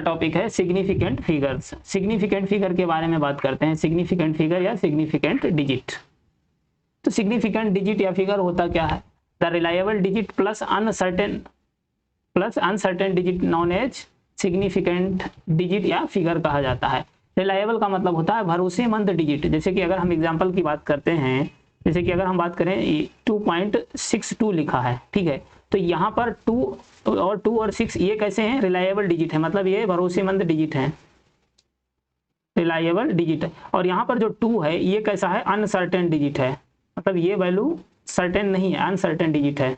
Topic है significant figures. Significant figure के बारे में बात करते हैं, सिग्निफिकेंट फिगर या सिग्निफिकेंट डिजिट। तो सिग्निफिकेंट डिजिट या फिगर होता क्या है? The reliable digit plus uncertain digit known as significant digit या फिगर कहा जाता है। रिलायबल का मतलब होता है भरोसेमंद डिजिट। जैसे कि अगर हम एग्जांपल की बात करते हैं, जैसे कि अगर हम बात करें 2.62 लिखा है, ठीक है, तो यहाँ पर 2 और 6 ये कैसे हैं? रिलायबल डिजिट है, मतलब ये भरोसेमंद डिजिट है, रिलायबल डिजिट है। और यहाँ पर जो 2 है ये कैसा है? अनसर्टेन डिजिट है, मतलब ये वैल्यू सर्टेन नहीं है, अनसर्टेन डिजिट है।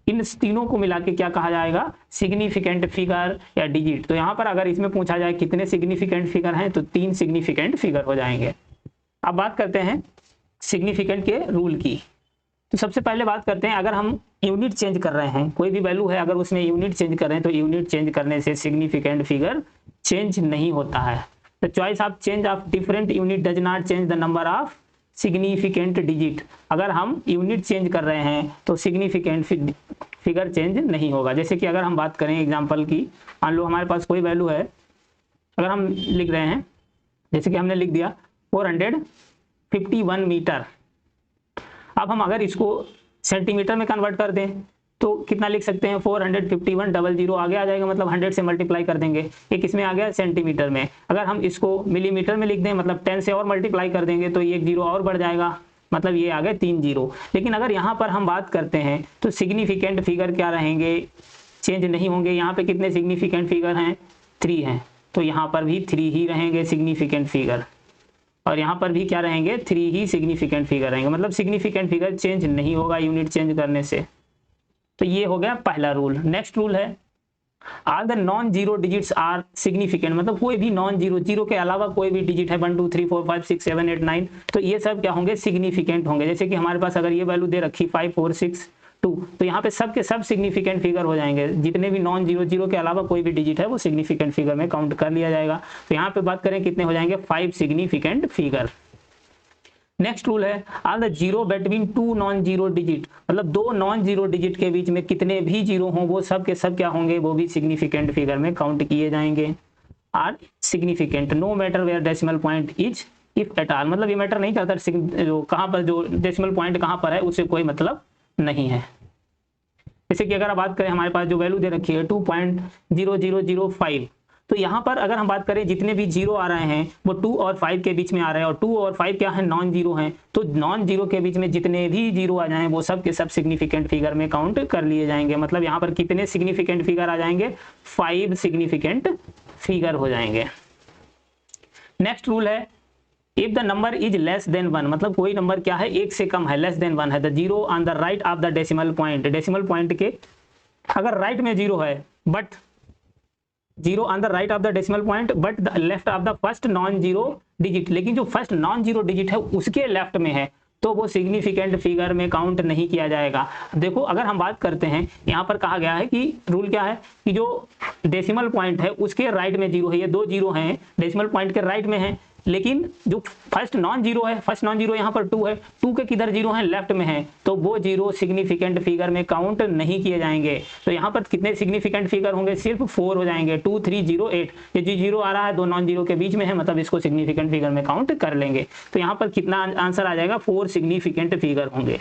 इन तीनों को मिला के क्या कहा जाएगा? सिग्निफिकेंट फिगर या डिजिट। तो यहाँ पर अगर इसमें पूछा जाए कितने सिग्निफिकेंट फिगर हैं, तो 3 सिग्निफिकेंट फिगर हो जाएंगे। अब बात करते हैं सिग्निफिकेंट के रूल की। तो सबसे पहले बात करते हैं, अगर हम यूनिट चेंज कर रहे हैं, कोई भी वैल्यू है अगर उसमें यूनिट चेंज कर रहे हैं, तो यूनिट चेंज करने से सिग्निफिकेंट फिगर चेंज नहीं होता है। The choice of change of different unit does not change the number of significant digit. अगर हम यूनिट चेंज कर रहे हैं तो सिग्निफिकेंट फिगर चेंज नहीं होगा। जैसे कि अगर हम बात करें एग्जांपल की, मान लो हमारे पास कोई वैल्यू है, अगर हम लिख रहे हैं, जैसे कि हमने लिख दिया 451 मीटर। अब हम अगर इसको सेंटीमीटर में कन्वर्ट कर दें तो कितना लिख सकते हैं? 451 00 आगे आ जाएगा, मतलब 100 से मल्टीप्लाई कर देंगे। एक इसमें आ गया सेंटीमीटर में। अगर हम इसको मिलीमीटर में लिख दें, मतलब 10 से और मल्टीप्लाई कर देंगे तो एक 0 और बढ़ जाएगा, मतलब ये आ गए 3 0। लेकिन अगर यहाँ पर हम बात करते हैं तो सिग्निफिकेंट फिगर क्या रहेंगे? चेंज नहीं होंगे। यहाँ पे कितने सिग्निफिकेंट फिगर हैं? 3 हैं, तो यहाँ पर भी 3 ही रहेंगे सिग्निफिकेंट फिगर, और यहाँ पर भी क्या रहेंगे? 3 ही सिग्निफिकेंट फिगर रहेंगे, मतलब सिग्निफिकेंट फिगर चेंज नहीं होगा यूनिट चेंज करने से। तो ये हो गया पहला रूल। नेक्स्ट रूल है all the non zero digits are significant, मतलब कोई भी नॉन जीरो, जीरो के अलावा कोई भी डिजिट है 1 2 3 4 5 6 7 8 9, तो ये सब क्या होंगे? सिग्निफिकेंट होंगे। जैसे कि हमारे पास अगर ये वैल्यू दे रखी 5 4 6 2, तो यहाँ पे सब के सब सिग्निफिकेंट फिगर हो जाएंगे। जितने भी नॉन जीरो, जीरो के अलावा कोई भी डिजिट है वो सिग्निफिकेंट फिगर में काउंट कर लिया जाएगा। तो यहाँ पे बात करें कितने हो जाएंगे? 5 सिग्निफिकेंट फिगर। नेक्स्ट रूल है all the zero between 2 non zero digit, मतलब 2 नॉन जीरो डिजिट के बीच में कितने भी जीरो हों वो सब के सब क्या होंगे? वो भी सिग्निफिकेंट फिगर में काउंट किए जाएंगे। Are significant no matter where decimal point is if at all, मतलब ये मैटर नहीं करता जो कहाँ पर, जो डेसिमल पॉइंट कहाँ पर है उससे कोई मतलब नहीं है। जैसे कि अगर आप बात करें, हमारे पास जो वैल्यू दे रखी है 2.0005, तो यहाँ पर अगर हम बात करें जितने भी जीरो आ रहे हैं वो 2 और 5 के बीच में आ रहे हैं, और 2 और 5 क्या है? नॉन जीरो हैं। तो नॉन जीरो के बीच में जितने भी जीरो आ जाएं वो सब के सब सिग्निफिकेंट फिगर में काउंट कर लिए जाएंगे। मतलब यहाँ पर कितने सिग्निफिकेंट फिगर आ जाएंगे? 5 सिग्निफिकेंट फिगर हो जाएंगे। नेक्स्ट रूल है if the number is less than 1, मतलब कोई नंबर क्या है? 1 से कम है, लेस देन 1 है, the zero on the right of the decimal point, decimal point के अगर राइट में जीरो है, but zero on the right of the decimal point but the left of the first non zero digit, लेकिन जो first non zero digit है उसके left में है, तो वो सिग्निफिकेंट फिगर में काउंट नहीं किया जाएगा। देखो अगर हम बात करते हैं, यहाँ पर कहा गया है कि रूल क्या है कि जो डेसिमल पॉइंट है उसके राइट में जीरो है, ये 2 जीरो हैं डेसिमल पॉइंट के राइट में है, लेकिन जो फर्स्ट नॉन जीरो है, फर्स्ट नॉन जीरो यहाँ पर 2 है, 2 के किधर जीरो है? लेफ्ट में है, तो वो जीरो सिग्निफिकेंट फिगर में काउंट नहीं किए जाएंगे। तो यहाँ पर कितने सिग्निफिकेंट फिगर होंगे? सिर्फ 4 हो जाएंगे, 2 3 0 8। ये जो जीरो आ रहा है 2 नॉन जीरो के बीच में है, मतलब इसको सिग्निफिकेंट फिगर में काउंट कर लेंगे। तो यहाँ पर कितना आंसर आ जाएगा? 4 सिग्निफिकेंट फिगर होंगे।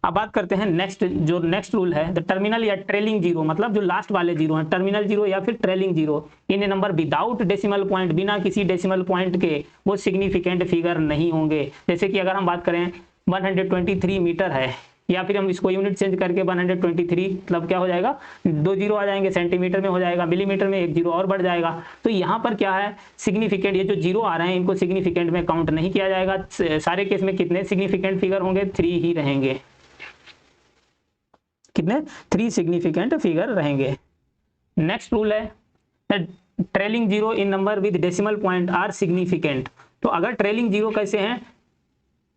अब बात करते हैं नेक्स्ट रूल है द टर्मिनल या ट्रेलिंग जीरो, मतलब जो लास्ट वाले जीरो हैं, टर्मिनल जीरो या फिर trailing zero in number without decimal point, बिना किसी डेसिमल पॉइंट के वो सिग्निफिकेंट फिगर नहीं होंगे। जैसे कि अगर हम बात करें 123 मीटर है, या फिर हम इसको यूनिट चेंज करके 123, मतलब क्या हो जाएगा? 2 जीरो आ जाएंगे, सेंटीमीटर में हो जाएगा, मिलीमीटर में 1 जीरो और बढ़ जाएगा। तो यहाँ पर क्या है? सिग्निफिकेंट, ये जो जीरो आ रहे हैं इनको सिग्निफिकेंट में काउंट नहीं किया जाएगा। सारे केस में कितने सिग्निफिकेंट फिगर होंगे? 3 ही रहेंगे। कितने? 3 सिग्निफिकेंट फिगर रहेंगे। नेक्स्ट रूल है trailing zero in number with decimal point are significant. तो अगर ट्रेलिंग जीरो कैसे हैं?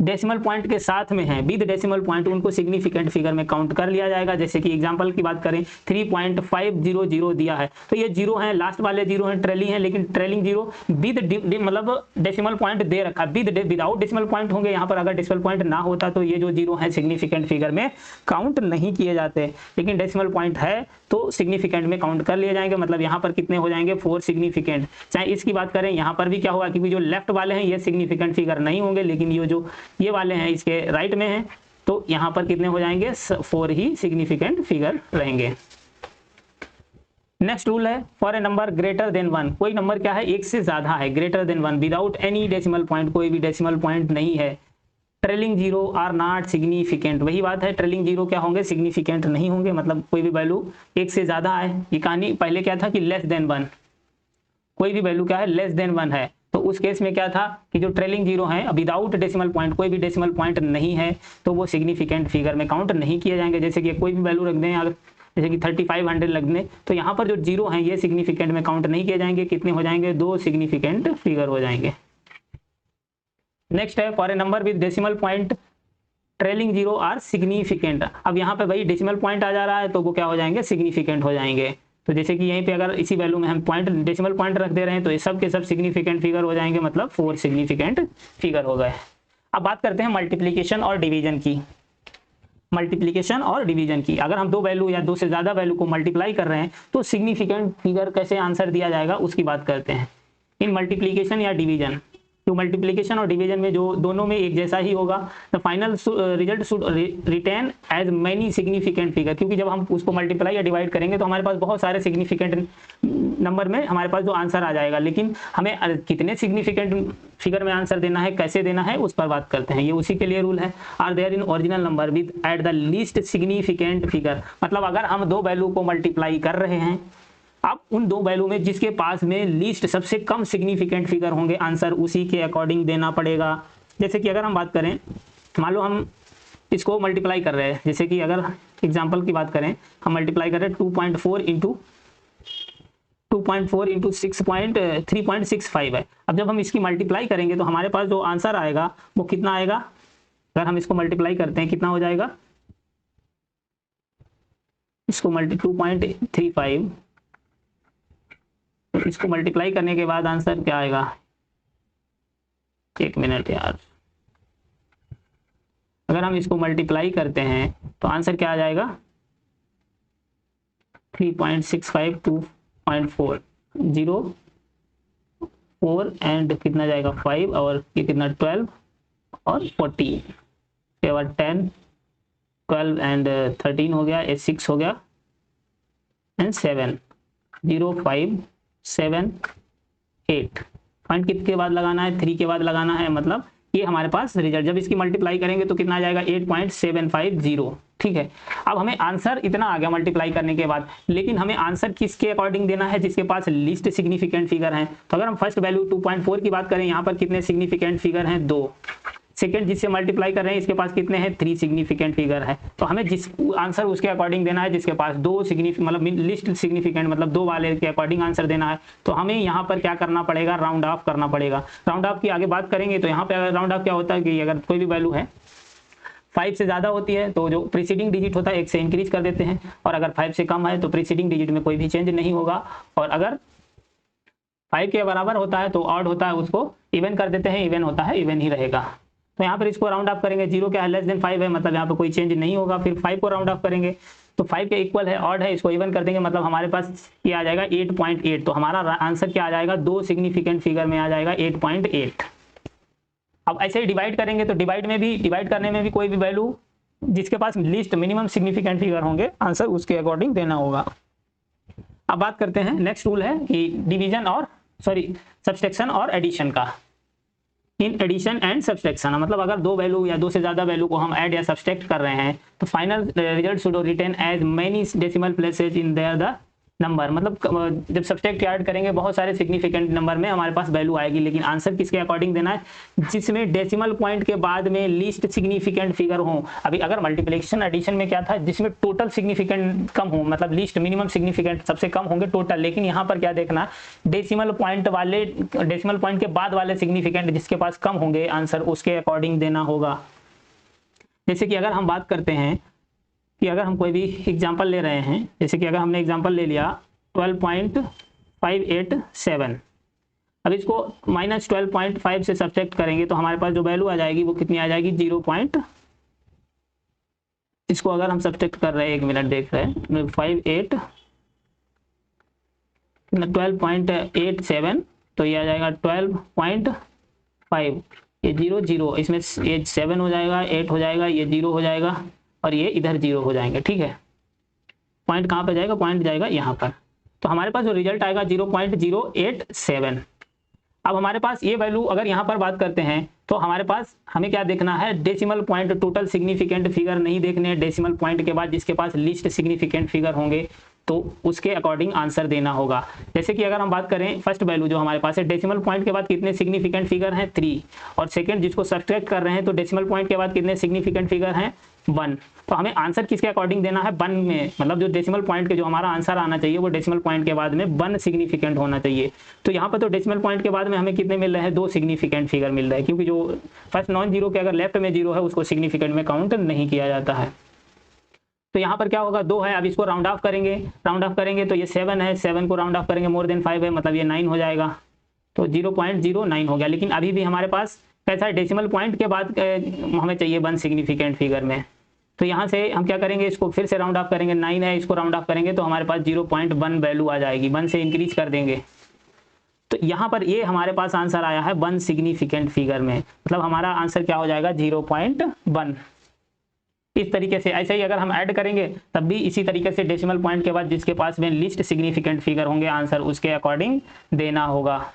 डेसिमल पॉइंट के साथ में है, विद डेसिमल पॉइंट, उनको सिग्निफिकेंट फिगर में काउंट कर लिया जाएगा। जैसे कि एग्जांपल की बात करें 3.500 दिया है, तो ये जीरो हैं, लास्ट वाले जीरो हैं, ट्रेलिंग है, लेकिन ट्रेलिंग जीरो विद मतलब डेसिमल पॉइंट दे रखा, विदाउट डेसिमल पॉइंट होंगे। यहाँ पर अगर डेसिमल पॉइंट ना होता तो ये जो जीरो है सिग्निफिकेंट फिगर में काउंट नहीं किए जाते, लेकिन डेसिमल पॉइंट है तो सिग्निफिकेंट में काउंट कर लिए जाएंगे, मतलब यहाँ पर कितने हो जाएंगे 4 सिग्निफिकेंट। चाहे इसकी बात करें यहाँ पर भी क्या होगा, क्योंकि जो लेफ्ट वाले हैं ये सिग्निफिकेंट फिगर नहीं होंगे, लेकिन ये वाले हैं इसके राइट में हैं, तो यहाँ पर कितने हो जाएंगे 4 ही सिग्निफिकेंट फिगर रहेंगे। नेक्स्ट रूल है for a number greater than 1, कोई नंबर क्या है 1 से ज्यादा है, greater than 1 without any decimal point, कोई भी डेसिमल पॉइंट नहीं है, trailing zero are not significant, वही बात है ट्रेलिंग जीरो क्या होंगे सिग्निफिकेंट नहीं होंगे, मतलब कोई भी वैल्यू 1 से ज्यादा है। ये कहानी पहले क्या था कि लेस देन 1, कोई भी वैल्यू क्या है लेस देन 1 है, तो उस केस में क्या था कि जो ट्रेलिंग जीरो है विदाउट डेसिमल पॉइंट, कोई भी डेसिमल पॉइंट नहीं है, तो वो सिग्निफिकेंट फिगर में काउंट नहीं किए जाएंगे। जैसे कि कोई भी वैल्यू रख दें अगर, जैसे कि 3500 लग दें, तो यहाँ पर जो जीरो हैं ये सिग्निफिकेंट में काउंट नहीं किए जाएंगे, कितने हो जाएंगे 2 सिग्निफिकेंट फिगर हो जाएंगे। नेक्स्ट है for a number with decimal point trailing zero are significant, अब यहाँ पे भाई डेसिमल पॉइंट आ जा रहा है तो वो क्या हो जाएंगे सिग्निफिकेंट हो जाएंगे। तो जैसे कि यहीं पे अगर इसी वैल्यू में हम पॉइंट डेसिमल पॉइंट रख दे रहे हैं तो ये सब के सब सिग्निफिकेंट फिगर हो जाएंगे, मतलब 4 सिग्निफिकेंट फिगर हो गए। अब बात करते हैं मल्टीप्लिकेशन और डिवीजन की। मल्टीप्लिकेशन और डिवीजन की, अगर हम 2 वैल्यू या 2 से ज़्यादा वैल्यू को मल्टीप्लाई कर रहे हैं तो सिग्निफिकेंट फिगर कैसे आंसर दिया जाएगा उसकी बात करते हैं। इन मल्टीप्लिकेशन या डिवीजन, तो मल्टीप्लिकेशन और डिवीजन में जो दोनों में एक जैसा ही होगा, the final result should retain as many significant figure, क्योंकि जब हम उसको मल्टीप्लाई या डिवाइड करेंगे तो हमारे पास बहुत सारे सिग्निफिकेंट नंबर में हमारे पास जो आंसर आ जाएगा, लेकिन हमें कितने सिग्निफिकेंट फिगर में आंसर देना है, कैसे देना है, उस पर बात करते हैं। ये उसी के लिए रूल है। Are there in original number with at the least significant figure, मतलब अगर हम 2 वैल्यू को मल्टीप्लाई कर रहे हैं, अब उन 2 वैल्यू में जिसके पास में लीस्ट सबसे कम सिग्निफिकेंट फिगर होंगे, आंसर उसी के अकॉर्डिंग देना पड़ेगा। जैसे कि अगर हम बात करें, मान लो हम इसको मल्टीप्लाई कर रहे हैं, जैसे कि अगर एग्जांपल की बात करें, हम मल्टीप्लाई कर रहे हैं 2.4 इंटू 3.65 है। अब जब हम इसकी मल्टीप्लाई करेंगे तो हमारे पास जो आंसर आएगा वो कितना आएगा, अगर हम इसको मल्टीप्लाई करते हैं कितना हो जाएगा, इसको 2.35, तो इसको मल्टीप्लाई करने के बाद आंसर क्या आएगा, 1 मिनट यार, अगर हम इसको मल्टीप्लाई करते हैं तो आंसर क्या आ जाएगा 3.65 2.4 0 4 एंड कितना जाएगा 5 और ये कितना 12 और 14, उसके बाद 10 12 एंड 13 हो गया, 6 हो गया एंड 7 0 5 7 8, पॉइंट कितने के बाद लगाना है 3 के बाद लगाना है, मतलब ये हमारे पास रिजल्ट। जब इसकी मल्टीप्लाई करेंगे तो कितना आ जाएगा 8.750, ठीक है। अब हमें आंसर इतना आ गया मल्टीप्लाई करने के बाद, लेकिन हमें आंसर किसके अकॉर्डिंग देना है, जिसके पास लिस्ट सिग्निफिकेंट फिगर हैं। तो अगर हम फर्स्ट वैल्यू 2.4 की बात करें, यहाँ पर कितने सिग्निफिकेंट फिगर हैं 2, सेकंड जिससे मल्टीप्लाई कर रहे हैं इसके पास कितने हैं 3 सिग्निफिकेंट फिगर है। तो हमें जिस आंसर उसके अकॉर्डिंग देना है जिसके पास 2 मतलब लिस्ट सिग्निफिकेंट मतलब 2 वाले के अकॉर्डिंग आंसर देना है। तो हमें यहाँ पर क्या करना पड़ेगा, राउंड ऑफ करना पड़ेगा। राउंड ऑफ की आगे बात करेंगे तो यहाँ पे अगर राउंड ऑफ क्या होता है कि अगर कोई भी वैल्यू है 5 से ज़्यादा होती है तो जो प्रीसीडिंग डिजिट होता है 1 से इंक्रीज कर देते हैं, और अगर 5 से कम है तो प्रीसीडिंग डिजिट में कोई भी चेंज नहीं होगा, और अगर 5 के बराबर होता है तो ऑड होता है उसको इवन कर देते हैं, इवन होता है इवन ही रहेगा। तो यहाँ पर इसको राउंड ऑफ करेंगे, 0 क्या है लेस देन 5 है, मतलब यहाँ पे कोई चेंज नहीं होगा। फिर 5 को राउंड ऑफ करेंगे तो 5 के इक्वल है, ऑड है, इसको इवन कर देंगे, मतलब हमारे पास ये आ जाएगा 8.8। तो हमारा आंसर क्या आ जाएगा 2 सिग्निफिकेंट फिगर में आ जाएगा 8.8। अब ऐसे ही डिवाइड करेंगे तो डिवाइड करने में भी कोई भी वैल्यू जिसके पास लिस्ट मिनिमम सिग्निफिकेंट फिगर होंगे आंसर उसके अकॉर्डिंग देना होगा। अब बात करते हैं नेक्स्ट रूल है कि डिवीजन और सब्सट्रैक्शन और एडिशन का। इन एडिशन एंड सब्सट्रैक्शन, मतलब अगर 2 वैल्यू या 2 से ज्यादा वैल्यू को हम ऐड या सब्सट्रैक्ट कर रहे हैं तो final result should retain as many decimal places in there the number, मतलब जब सब्सट्रैक्ट ऐड करेंगे बहुत सारे सिग्निफिकेंट नंबर में हमारे पास वैल्यू आएगी, लेकिन आंसर किसके अकॉर्डिंग देना है जिसमें डेसिमल पॉइंट के बाद में लीस्ट सिग्निफिकेंट फिगर हो। अभी अगर मल्टीप्लिकेशन एडिशन में क्या था जिसमें टोटल सिग्निफिकेंट कम हो, मतलब लीस्ट मिनिमम सिग्निफिकेंट सबसे कम होंगे टोटल, लेकिन यहाँ पर क्या देखना डेसिमल पॉइंट के बाद वाले सिग्निफिकेंट जिसके पास कम होंगे आंसर उसके अकॉर्डिंग देना होगा। जैसे कि अगर हम बात करते हैं कि अगर हम कोई भी एग्जांपल ले रहे हैं, जैसे कि अगर हमने एग्जांपल ले लिया 12.587, अब इसको -12.5 से सब्ट्रैक्ट करेंगे तो हमारे पास जो वैल्यू आ जाएगी वो कितनी आ जाएगी 0. इसको अगर हम सब्ट्रैक्ट कर रहे हैं 1 मिनट देख रहे हैं 58 12.87, तो ये आ जाएगा 12.5, ये 0 0, इसमें ये 7 हो जाएगा, 8 हो जाएगा, ये 0 हो जाएगा और ये इधर 0 हो जाएंगे, ठीक है। पॉइंट कहाँ पे जाएगा, पॉइंट जाएगा यहाँ पर। तो हमारे पास जो रिजल्ट आएगा 0.087। अब हमारे पास ये वैल्यू अगर यहाँ पर बात करते हैं तो हमारे पास हमें क्या देखना है, decimal point, total significant figure नहीं देखने हैं। डेसिमल पॉइंट के बाद जिसके पास लीस्ट सिग्निफिकेंट फिगर होंगे तो उसके अकॉर्डिंग आंसर देना होगा। जैसे कि अगर हम बात करें फर्स्ट वैल्यू जो हमारे पास है, डेसिमल पॉइंट के बाद कितने सिग्निफिकेंट फिगर हैं 3, और सेकंड जिसको सब्ट्रैक्ट कर रहे हैं तो डेसिमल पॉइंट के बाद कितने सिग्निफिकेंट फिगर हैं 1। तो हमें आंसर किसके अकॉर्डिंग देना है, 1 में, मतलब जो डेसिमल पॉइंट के जो हमारा आंसर आना चाहिए वो डेसिमल पॉइंट के बाद में 1 सिग्निफिकेंट होना चाहिए। तो यहाँ पर तो डेसिमल पॉइंट के बाद में हमें कितने मिल रहे हैं, 2 सिग्निफिकेंट फिगर मिल रहे हैं, क्योंकि जो फर्स्ट नॉन जीरो के अगर लेफ्ट में 0 है उसको सिग्निफिकेंट में काउंट नहीं किया जाता है। तो यहाँ पर क्या होगा, 2 है, अब इसको राउंड ऑफ करेंगे, राउंड ऑफ करेंगे तो ये 7 है, 7 को राउंड ऑफ करेंगे, मोर देन 5 है, मतलब ये 9 हो जाएगा, तो 0.09 हो गया। लेकिन अभी भी हमारे पास कैसा है, डेसिमल पॉइंट के बाद हमें चाहिए 1 सिग्निफिकेंट फिगर में। तो यहाँ से हम क्या करेंगे, इसको फिर से राउंड ऑफ करेंगे, 9 है, इसको राउंड ऑफ करेंगे तो हमारे पास 0.1 वैल्यू आ जाएगी, 1 से इंक्रीज कर देंगे। तो यहाँ पर ये हमारे पास आंसर आया है 1 सिग्निफिकेंट फिगर में, मतलब हमारा आंसर क्या हो जाएगा 0.1। इस तरीके से ऐसे ही अगर हम ऐड करेंगे तब भी इसी तरीके से डेसिमल पॉइंट के बाद जिसके पास में लिस्ट सिग्निफिकेंट फिगर होंगे आंसर उसके अकॉर्डिंग देना होगा।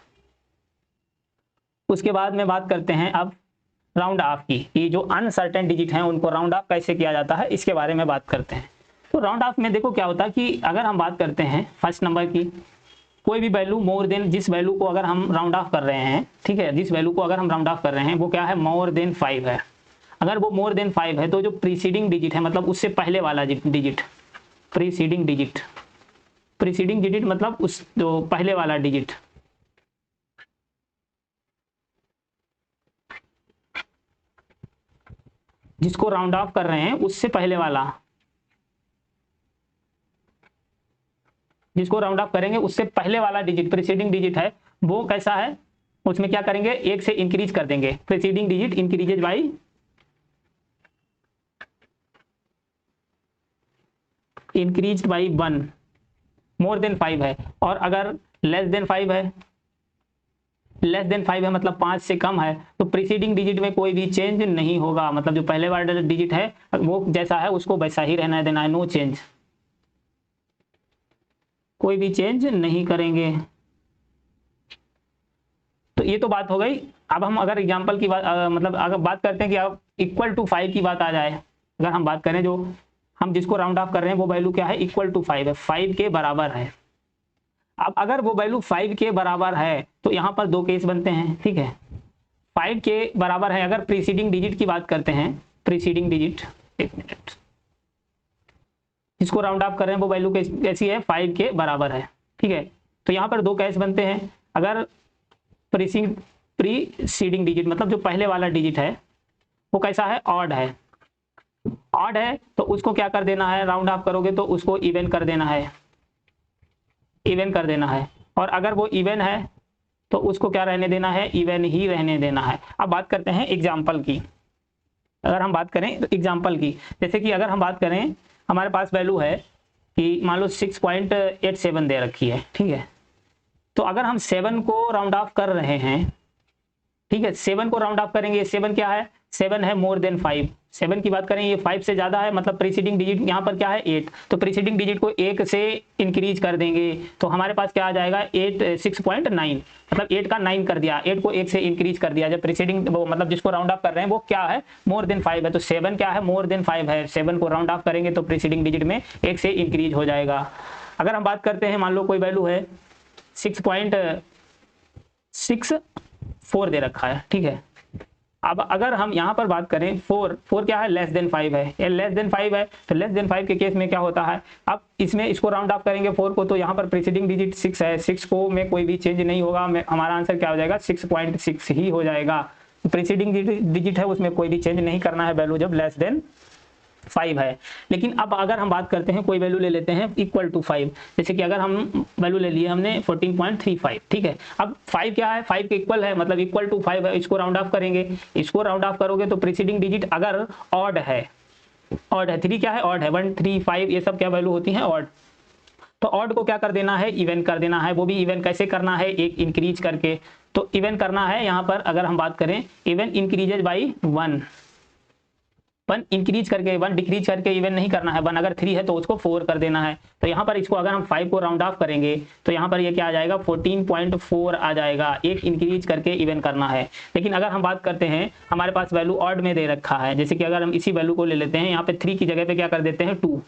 उसके बाद में बात करते हैं अब राउंड ऑफ की, ये जो अनसर्टेन डिजिट हैं उनको राउंड ऑफ कैसे किया जाता है इसके बारे में बात करते हैं। तो राउंड ऑफ में देखो क्या होता है कि अगर हम बात करते हैं फर्स्ट नंबर की, कोई भी वैल्यू मोर देन, जिस वैल्यू को अगर हम राउंड ऑफ कर रहे हैं, ठीक है, जिस वैल्यू को अगर हम राउंड ऑफ कर रहे हैं वो क्या है, मोर देन 5 है। अगर वो मोर देन 5 है तो जो प्रीसीडिंग डिजिट है, मतलब उससे पहले वाला digit, preceding digit, preceding digit मतलब उस जो पहले वाला डिजिट, जिसको राउंड ऑफ कर रहे हैं उससे पहले वाला, जिसको राउंड ऑफ करेंगे उससे पहले वाला डिजिट प्रीसीडिंग डिजिट है, वो कैसा है, उसमें क्या करेंगे, 1 से इंक्रीज कर देंगे। Preceding digit increases by increase by 1, more than 5 है, और अगर लेस देन 5 है, लेस देन 5 है मतलब 5 से कम है, तो प्रीसीडिंग डिजिट में कोई भी चेंज नहीं होगा, मतलब जो पहले वाला डिजिट है वो जैसा है उसको वैसा ही रहना देना है, नो चेंज, कोई भी चेंज नहीं करेंगे। तो ये तो बात हो गई। अब हम अगर एग्जांपल की बात मतलब अगर बात करते हैं कि अब इक्वल टू 5 की बात आ जाए, अगर हम बात करें जो हम जिसको राउंड ऑफ कर रहे हैं वो वैल्यू क्या है, इक्वल टू 5 है, 5 के बराबर है। अब अगर वो वैल्यू 5 के बराबर है तो यहाँ पर 2 केस बनते हैं, ठीक है, 5 के बराबर है, अगर प्रीसीडिंग डिजिट की बात करते हैं, प्रीसीडिंग डिजिट, एक मिनट, जिसको राउंड ऑफ कर रहे हैं वो वैल्यू कैसी है, 5 के बराबर है, ठीक है। तो यहाँ पर 2 केस बनते हैं, अगर प्रीसीडिंग डिजिट मतलब जो पहले वाला डिजिट है वो कैसा है, ऑड है, ऑड है तो उसको क्या कर देना है, राउंड ऑफ करोगे तो उसको इवन कर देना है, इवन कर देना है, और अगर वो इवन है तो उसको क्या रहने देना है, इवन ही रहने देना है। अब बात करते हैं एग्जाम्पल की, अगर हम बात करें तो एग्जाम्पल की, जैसे कि अगर हम बात करें हमारे पास वैल्यू है कि मान लो 6.87 दे रखी है, ठीक है, तो अगर हम 7 को राउंड ऑफ कर रहे हैं, ठीक है, 7 को राउंड ऑफ करेंगे, 7 क्या है, 7 है मोर देन 5, 7 की बात करें ये 5 से ज्यादा है, मतलब प्रीसीडिंग डिजिट यहाँ पर क्या है 8, तो प्रीसीडिंग डिजिट को 1 से इंक्रीज कर देंगे तो हमारे पास क्या आ जाएगा 6.9, मतलब 8 का 9 कर दिया, 8 को 1 से इंक्रीज कर दिया, जब प्रीसीडिंग वो मतलब जिसको राउंड ऑफ कर रहे हैं वो क्या है, मोर देन 5 है, तो 7 क्या है, मोर देन 5 है, 7 को राउंड ऑफ करेंगे तो प्रीसीडिंग डिजिट में 1 से इंक्रीज हो जाएगा। अगर हम बात करते हैं मान लो कोई वैल्यू है 6.64 दे रखा है, ठीक है, अब अगर हम यहाँ पर बात करें 4 क्या है, लेस देन 5 है, ये लेस देन 5 है, तो लेस देन 5 के केस में क्या होता है, अब इसमें इसको राउंड ऑफ करेंगे 4 को, तो यहाँ पर प्रीसीडिंग डिजिट 6 है, 6 को में कोई भी चेंज नहीं होगा, हमारा आंसर क्या हो जाएगा 6.6 ही हो जाएगा। प्रीसीडिंग डिजिट है उसमें कोई भी चेंज नहीं करना है वैल्यू जब लेस देन 5 है। लेकिन अब अगर हम बात करते हैं कोई वैल्यू ले लेते हैं इक्वल टू 5, जैसे कि अगर हम वैल्यू ले लिए हमने 14.35, ठीक है, अब 5 क्या है, 5 के इक्वल है, मतलब इक्वल टू 5 है, इसको राउंड ऑफ करेंगे, इसको राउंड ऑफ करोगे तो प्रीसीडिंग डिजिट अगर ऑड है, ऑड है, 3 क्या है, ऑड है, 1 3 5 ये सब क्या वैल्यू होती है, ऑड, तो ऑड को क्या कर देना है, इवन कर देना है। वो भी इवन कैसे करना है, एक इंक्रीज करके। तो इवन करना है यहाँ पर अगर हम बात करें, इवन इंक्रीजेज बाई 1 इंक्रीज करके, 1 डिक्रीज करके इवन नहीं करना है। 1 अगर 3 है तो उसको 4 कर देना है। तो यहाँ पर इसको अगर हम 5 को राउंड ऑफ करेंगे तो यहाँ पर ये क्या आ जाएगा, 14.4 आ जाएगा। एक इंक्रीज करके इवन करना है। लेकिन अगर हम बात करते हैं, हमारे पास वैल्यू ऑड में दे रखा है, जैसे कि अगर हम इसी वैल्यू को ले लेते हैं, यहाँ पे 3 की जगह पे क्या कर देते हैं 2,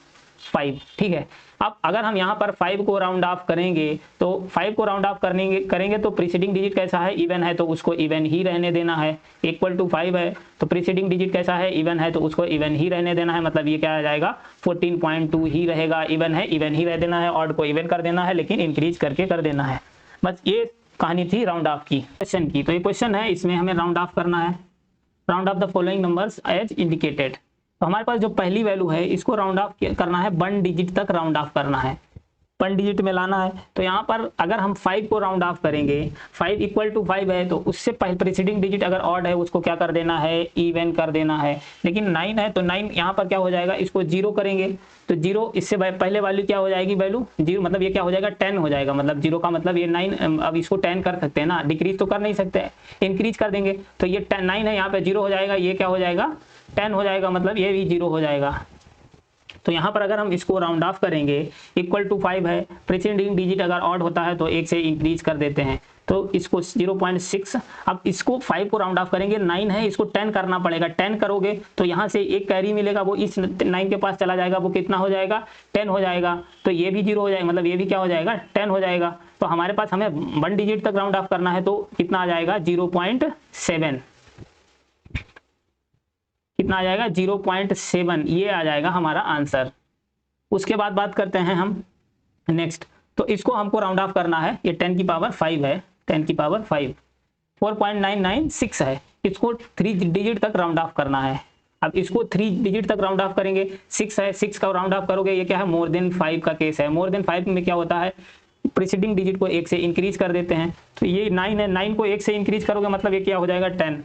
5, ठीक है। अब अगर हम यहाँ पर 5 को राउंड ऑफ करेंगे तो 5 को राउंड ऑफ करेंगे तो प्रीसीडिंग डिजिट कैसा है, इवन है, तो उसको इवन ही रहने देना है। इक्वल टू 5 है तो प्रीसीडिंग डिजिट कैसा है, इवन है, तो उसको इवन ही रहने देना है। मतलब ये क्या आ जाएगा, 14.2 ही रहेगा। इवन है, इवन ही रह देना है। ऑड को इवन कर देना है, लेकिन इंक्रीज करके कर देना है। बस ये कहानी थी राउंड ऑफ की, क्वेश्चन की। तो ये क्वेश्चन है, इसमें हमें राउंड ऑफ करना है। Round off the following numbers as indicated. तो हमारे पास जो पहली वैल्यू है इसको राउंड ऑफ करना है, 1 डिजिट तक राउंड ऑफ करना है, 1 डिजिट में लाना है। तो यहाँ पर अगर हम 5 को राउंड ऑफ करेंगे, 5 इक्वल टू 5 है तो उससे प्रीसीडिंग डिजिट अगर ऑड है उसको क्या कर देना है, इवन कर देना है। लेकिन 9 है तो 9 यहाँ पर क्या हो जाएगा, इसको 0 करेंगे तो 0 इससे पहले वैल्यू क्या हो जाएगी, वैल्यू 0, मतलब ये क्या हो जाएगा 10 हो जाएगा। मतलब 0 का मतलब ये 9, अब इसको 10 कर सकते हैं ना, डिक्रीज तो कर नहीं सकते, इंक्रीज कर देंगे। तो ये 9 है, यहाँ पे 0 हो जाएगा, ये क्या हो जाएगा 10 हो जाएगा, मतलब ये भी 0 हो जाएगा। तो यहाँ पर अगर हम इसको राउंड ऑफ करेंगे, इक्वल टू 5 है, प्रीसीडिंग डिजिट अगर ऑड होता है तो 1 से इंक्रीज कर देते हैं, तो इसको 0.6। अब इसको 5 को राउंड ऑफ करेंगे, 9 है, इसको 10 करना पड़ेगा। 10 करोगे तो यहाँ से एक कैरी मिलेगा, वो इस 9 के पास चला जाएगा, वो कितना हो जाएगा 10 हो जाएगा। तो ये भी 0 हो जाएगा, मतलब ये भी क्या हो जाएगा 10 हो जाएगा। तो हमारे पास हमें 1 डिजिट तक राउंड ऑफ करना है, तो कितना आ जाएगा 0.7, कितना आ जाएगा 0.7, ये आ जाएगा हमारा आंसर। उसके बाद बात करते हैं हम नेक्स्ट। तो इसको हमको राउंड ऑफ करना है, ये 10 की पावर 5 है, 10 की पावर 5, 4.996 है। इसको 3 डिजिट तक राउंड ऑफ करना है। अब इसको 3 डिजिट तक राउंड ऑफ करेंगे, 6 है, 6 का राउंड ऑफ करोगे, ये क्या है मोर देन 5 का केस है। मोर देन 5 में क्या होता है, प्रीसीडिंग डिजिट को 1 से इंक्रीज कर देते हैं। तो ये 9 है, 9 को 1 से इंक्रीज करोगे, मतलब ये क्या हो जाएगा 10।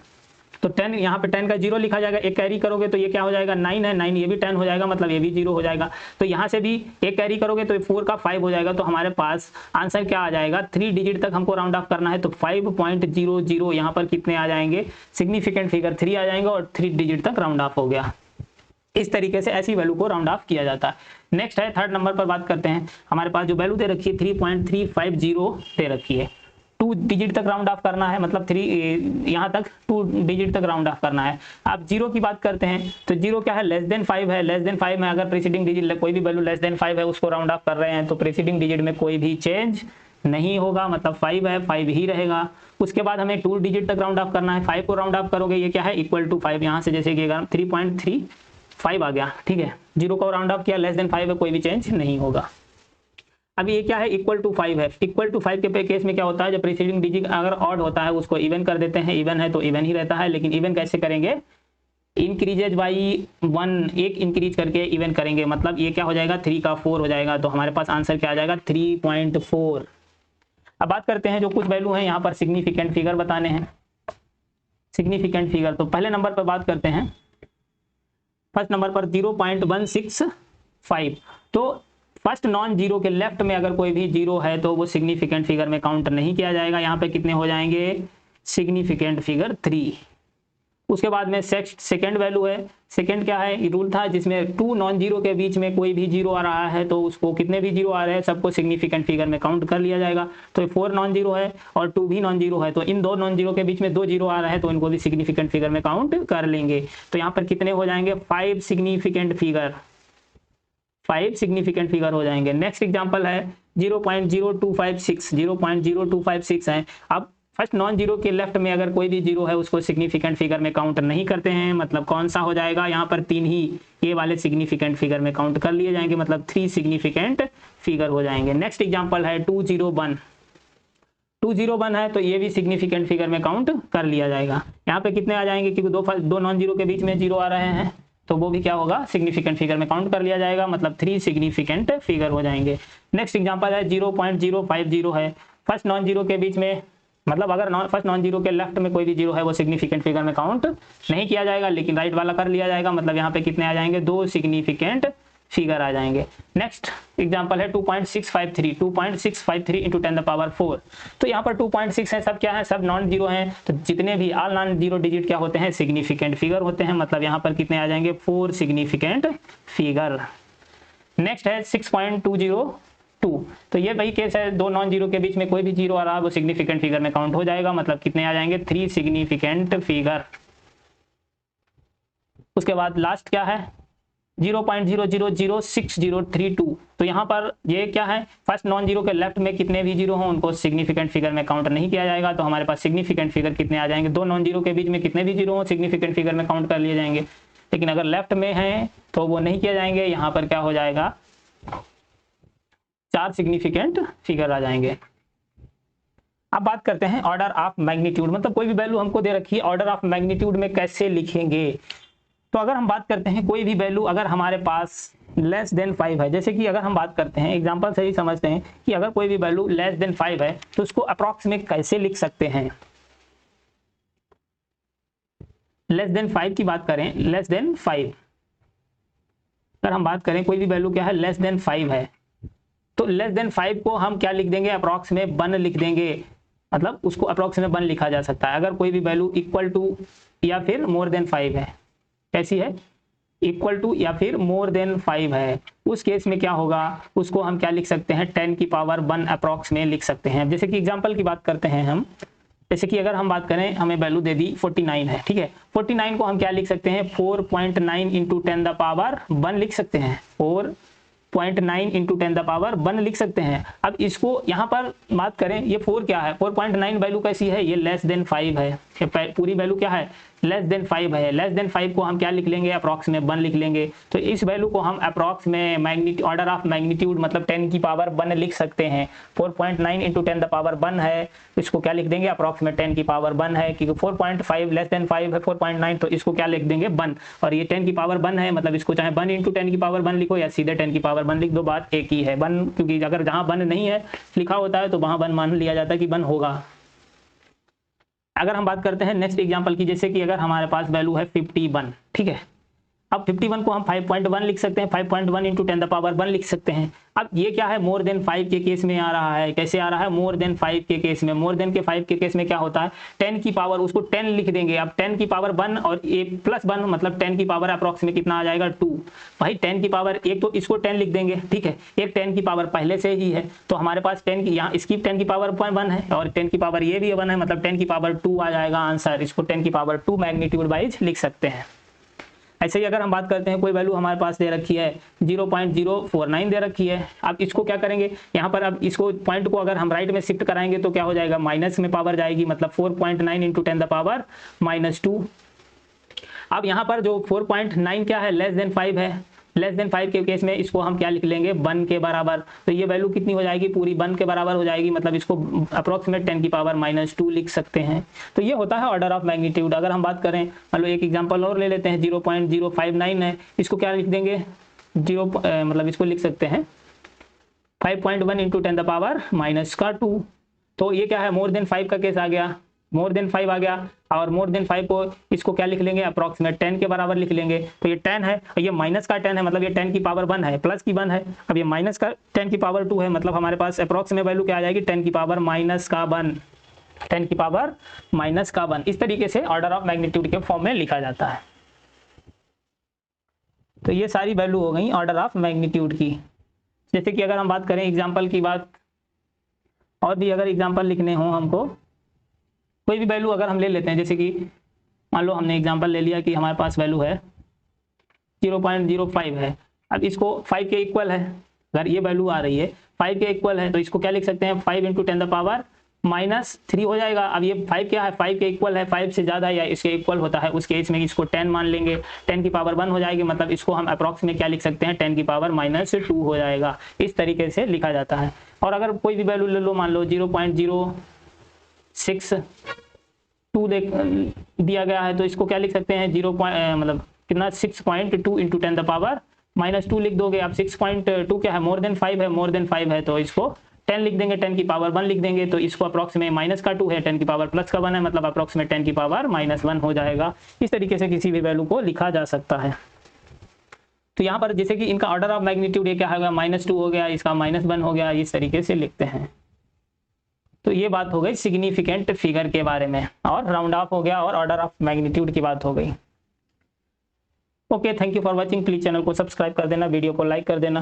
तो 10 यहाँ पे 10 का 0 लिखा जाएगा, एक कैरी करोगे तो ये क्या हो जाएगा 9 है, 9 ये भी 10 हो जाएगा, मतलब ये भी 0 हो जाएगा। तो यहाँ से भी एक कैरी करोगे तो 4 का 5 हो जाएगा। तो हमारे पास आंसर क्या आ जाएगा, 3 डिजिट तक हमको राउंड ऑफ करना है, तो 5.00 यहाँ पर कितने आ जाएंगे, सिग्निफिकेंट फिगर 3 आ जाएंगे, और 3 डिजिट तक राउंड ऑफ हो गया। इस तरीके से ऐसी वैल्यू को राउंड ऑफ किया जाता है। नेक्स्ट है, थर्ड नंबर पर बात करते हैं। हमारे पास जो वैल्यू दे रखी है 3.350 दे रखी है, 2 डिजिट तक राउंड ऑफ करना है, मतलब 3 यहाँ तक 2 डिजिट तक राउंड ऑफ करना है। आप 0 की बात करते हैं तो 0 क्या है, लेस देन 5 है। लेस देन 5 में अगर प्रीसीडिंग डिजिट कोई भी वैल्यू लेस देन 5 है उसको राउंड ऑफ कर रहे हैं, तो प्रीसीडिंग डिजिट में कोई भी चेंज नहीं होगा, मतलब 5 है, 5 ही रहेगा। उसके बाद हमें 2 डिजिट तक राउंड ऑफ करना है। 5 को राउंड ऑफ करोगे, ये क्या है इक्वल टू 5, यहाँ से जैसे कि 3.35 आ गया, ठीक है। 0 को राउंड ऑफ किया, लेस देन 5 है, कोई भी चेंज नहीं होगा। अब ये क्या है, इक्वल टू 5 है। इक्वल टू 5 के केस में क्या होता है, जब प्रीसीडिंग डिजिट अगर ऑड होता है उसको इवन कर देते हैं। इवन है तो इवन ही रहता है, लेकिन इवन कैसे करेंगे, इंक्रीजेज बाई 1, एक इंक्रीज करके इवन करेंगे। मतलब ये क्या हो जाएगा 3 का 4 हो जाएगा। तो हमारे पास आंसर क्या आ जाएगा 3.4। अब बात करते हैं जो कुछ वैल्यू है यहाँ पर सिग्निफिकेंट फिगर बताने हैं। सिग्निफिकेंट फिगर, तो पहले नंबर पर बात करते हैं। फर्स्ट नंबर पर 0.165। तो फर्स्ट नॉन जीरो के लेफ्ट में अगर कोई भी जीरो है तो वो सिग्निफिकेंट फिगर में काउंट नहीं किया जाएगा। यहाँ पे कितने हो जाएंगे, सिग्निफिकेंट फिगर 3। उसके बाद में सेकंड वैल्यू है। सेकंड क्या है, रूल था जिसमें 2 नॉन जीरो के बीच में कोई भी जीरो आ रहा है तो उसको, कितने भी जीरो आ रहे हैं सबको सिग्निफिकेंट फिगर में काउंट कर लिया जाएगा। तो 4 नॉन जीरो है और 2 भी नॉन जीरो है, तो इन 2 नॉन जीरो के बीच में 2 जीरो आ रहा है तो इनको भी सिग्निफिकेंट फिगर में काउंट कर लेंगे। तो यहाँ पर कितने हो जाएंगे, 5 सिग्निफिकेंट फिगर, 5 सिग्निफिकेंट फिगर हो जाएंगे। नेक्स्ट एग्जांपल है 0.0256, 0.0256 है। अब फर्स्ट नॉन जीरो के लेफ्ट में अगर कोई भी जीरो है उसको सिग्निफिकेंट फिगर में काउंट नहीं करते हैं। मतलब कौन सा हो जाएगा, यहाँ पर 3 ही ये वाले सिग्निफिकेंट फिगर में काउंट कर लिए जाएंगे, मतलब 3 सिग्निफिकेंट फिगर हो जाएंगे। नेक्स्ट एग्जांपल है 201, 201 है तो ये भी सिग्निफिकेंट फिगर में काउंट कर लिया जाएगा। यहाँ पे कितने आ जाएंगे, क्योंकि दो नॉन जीरो के बीच में जीरो आ रहे हैं तो वो भी क्या होगा, सिग्निफिकेंट फिगर में काउंट कर लिया जाएगा, मतलब 3 सिग्निफिकेंट फिगर हो जाएंगे। नेक्स्ट एग्जांपल है 0.050 है। फर्स्ट नॉन जीरो के बीच में, मतलब अगर फर्स्ट नॉन जीरो के लेफ्ट में कोई भी जीरो है वो सिग्निफिकेंट फिगर में काउंट नहीं किया जाएगा, लेकिन राइट वाला कर लिया जाएगा। मतलब यहाँ पे कितने आ जाएंगे, 2 सिग्निफिकेंट फिगर आ जाएंगे। नेक्स्ट एग्जांपल है 2.653 इंटू 10 द पावर 4। तो यहाँ पर 2.6 है, सब क्या है, सब नॉन जीरो हैं, तो जितने भी ऑल नॉन जीरो डिजिट क्या होते हैं, सिग्निफिकेंट फिगर होते हैं, मतलब यहाँ पर कितने आ जाएंगे, 4 सिग्निफिकेंट फिगर। नेक्स्ट है 6.202, तो ये वही केस है, दो नॉन जीरो के बीच में कोई भी जीरो आ रहा है वो सिग्निफिकेंट फिगर में काउंट हो जाएगा, मतलब कितने आ जाएंगे, 3 सिग्निफिकेंट फिगर। उसके बाद लास्ट क्या है 0.000632, तो यहाँ पर ये क्या है, फर्स्ट नॉन जीरो के लेफ्ट में कितने भी जीरो हों उनको सिग्निफिकेंट फिगर में काउंट नहीं किया जाएगा, तो हमारे पास सिग्निफिकेंट फिगर कितने आ जाएंगे, दो नॉन जीरो के बीच में कितने भी जीरो हों सिग्निफिकेंट फिगर में काउंट कर लिए जाएंगे, लेकिन अगर लेफ्ट में है तो वो नहीं किया जाएंगे, यहाँ पर क्या हो जाएगा, 4 सिग्निफिकेंट फिगर आ जाएंगे। अब बात करते हैं ऑर्डर ऑफ मैग्नीट्यूड, मतलब कोई भी वैल्यू हमको दे रखी है, ऑर्डर ऑफ मैग्नीट्यूड में कैसे लिखेंगे। तो अगर हम बात करते हैं कोई भी वैल्यू अगर हमारे पास लेस देन 5 है, जैसे कि अगर हम बात करते हैं एग्जांपल से ही समझते हैं कि अगर कोई भी वैल्यू लेस देन 5 है तो उसको अप्रॉक्स में कैसे लिख सकते हैं। लेस देन 5 की बात करें, लेस देन 5 अगर हम बात करें कोई भी वैल्यू क्या है, लेस देन 5 है, तो लेस देन 5 को हम क्या लिख देंगे, अप्रॉक्स में 1 लिख देंगे, मतलब उसको अप्रॉक्स में 1 लिखा जा सकता है। अगर कोई भी वैल्यू इक्वल टू या फिर मोर देन 5 है, कैसी है, इक्वल टू या फिर मोर देन 5 है, उस केस में क्या होगा, उसको हम क्या लिख सकते हैं, 10 की पावर 1 अप्रॉक्स में लिख सकते हैं। जैसे कि एग्जांपल की बात करते हैं हम, जैसे कि अगर हम बात करें हमें वैल्यू दे दी 49 है, ठीक है, 49 को हम क्या लिख सकते हैं, 4.9 इंटू 10 द पावर 1 लिख सकते हैं, 4.9 इंटू 10 द पावर 1 लिख सकते हैं। अब इसको यहाँ पर बात करें, ये 4 क्या है, 4.9 वैल्यू कैसी है, ये लेस देन 5 है, पूरी वैल्यू क्या है, लेस देन 5 है, लेस देन 5 को हम क्या लिख लेंगे, अप्रॉक्स में 1 लिख लेंगे, तो इस वैल्यू को हम अप्रॉक्स में मैग्नीट्यूड, ऑर्डर ऑफ मैग्नीट्यूड मतलब 10 की पावर 1 लिख सकते हैं। 4.9 इंटू 10 द पावर 1 है, इसको क्या लिख देंगे, अप्रॉक्स में 10 की पावर 1 है, क्योंकि 4.5 लेस देन 5 है, 4.9 तो इसको क्या लिख देंगे 1, और ये 10 की पावर 1 है, मतलब इसको चाहे 1 इंटू 10 की पावर 1 लिखो या सीधे 10 की पावर 1 लिख दो, बात एक ही है। 1 क्योंकि अगर जहाँ 1 नहीं है लिखा होता है तो वहाँ 1 मान लिया जाता है कि 1 होगा। अगर हम बात करते हैं नेक्स्ट एग्जांपल की, जैसे कि अगर हमारे पास वैल्यू है 51, ठीक है, अब 51 को हम 5.1 लिख सकते हैं, 5.1 इंटू 10 द पावर 1 लिख सकते हैं। अब ये क्या है, मोर देन 5 के केस में आ रहा है, कैसे आ रहा है, मोर देन 5 के केस में, मोर देन के 5 के केस में क्या होता है, 10 की पावर उसको 10 लिख देंगे, अब 10 की पावर 1 और ए प्लस 1 मतलब 10 की पावर अप्रॉक्स में कितना आ जाएगा 2, भाई 10 की पावर एक तो इसको 10 लिख देंगे, ठीक है, एक 10 की पावर पहले से ही है, तो हमारे पास 10 की यहाँ इसकी 10 की पावर 1 है और 10 की पावर ये भी 1 है, मतलब 10 की पावर 2 आ जाएगा आंसर, इसको 10 की पावर 2 मैग्नीट्यूड वाइज लिख सकते हैं। ऐसे ही अगर हम बात करते हैं कोई वैल्यू हमारे पास दे रखी है 0.049 दे रखी है, अब इसको क्या करेंगे यहाँ पर, अब इसको पॉइंट को अगर हम राइट में शिफ्ट कराएंगे तो क्या हो जाएगा, माइनस में पावर जाएगी, मतलब 4.9 इंटू 10 द पावर -2। अब यहाँ पर जो 4.9 क्या है, लेस देन 5 है, लेस देन 5 के केस में इसको हम क्या लिख लेंगे 1 के बराबर, तो ये वैल्यू कितनी हो जाएगी, पूरी 1 के बराबर हो जाएगी, मतलब इसको अप्रॉक्सीमेट 10 की पावर -2 लिख सकते हैं। तो ये होता है ऑर्डर ऑफ मैग्नीट्यूड। अगर हम बात करें, मतलब एक एग्जांपल और ले लेते हैं, 0.059 है, इसको क्या लिख देंगे, मतलब इसको लिख सकते हैं 5.1 इंटू 10 द पावर -2, तो ये क्या है, मोर देन 5 का केस आ गया, मोर देन 5 आ गया, और मोर देन 5 को इसको क्या लिख लेंगे, अप्रॉक्सीमेट 10 के बराबर लिख लेंगे, तो ये 10 है और ये माइनस का 10 है, मतलब ये 10 की पावर 1 है, प्लस की 1 है, अब ये माइनस का 10 की पावर 2 है, मतलब हमारे पास अप्रॉक्सीमेट वैल्यू क्या आ जाएगी, 10 की पावर -1, 10 की पावर -1। इस तरीके से ऑर्डर ऑफ मैग्नीट्यूड के फॉर्म में लिखा जाता है। तो ये सारी वैल्यू हो गई ऑर्डर ऑफ मैग्नीट्यूड की। जैसे कि अगर हम बात करें एग्जाम्पल की बात, और भी अगर एग्जाम्पल लिखने हो हमको, कोई भी वैल्यू अगर हम ले लेते हैं, जैसे कि मान लो हमने एग्जांपल ले लिया कि हमारे पास वैल्यू है 0.05 है, अब इसको 5 के इक्वल है, अगर ये वैल्यू आ रही है 5 के इक्वल है तो इसको क्या लिख सकते हैं, 5 इंटू 10 द पावर -3 हो जाएगा। अब ये 5 क्या है, 5 के इक्वल है, 5 से ज़्यादा या इसके इक्वल होता है, उस केस में इसको 10 मान लेंगे, 10 की पावर 1 हो जाएगी, मतलब इसको हम अप्रॉक्स में क्या लिख सकते हैं, 10 की पावर -2 हो जाएगा। इस तरीके से लिखा जाता है। और अगर कोई भी वैल्यू ले लो, मान लो 0.062 दिया गया है, तो इसको क्या लिख सकते हैं, मतलब कितना 6.2 इंटू 10 द पावर -2 लिख दोगे। अब 6.2 क्या है, मोर देन 5 है, मोर देन 5 है तो इसको 10 लिख देंगे, 10 की पावर 1 लिख देंगे, तो इसको अप्रॉक्सीमेट -2 है, 10 की पावर +1 है, मतलब अप्रॉक्सीमेट 10 की पावर -1 हो जाएगा। इस तरीके से किसी भी वैल्यू को लिखा जा सकता है। तो यहाँ पर जैसे कि इनका ऑर्डर ऑफ मैग्नीट्यूड ये क्या होगा, -2 हो गया, इसका -1 हो गया, इस तरीके से लिखते हैं। तो ये बात हो गई सिग्निफिकेंट फिगर के बारे में, और राउंड ऑफ हो गया और ऑर्डर ऑफ मैग्नीट्यूड की बात हो गई। Okay, thank you for watching. Please channel को सब्सक्राइब कर देना, वीडियो को लाइक कर देना।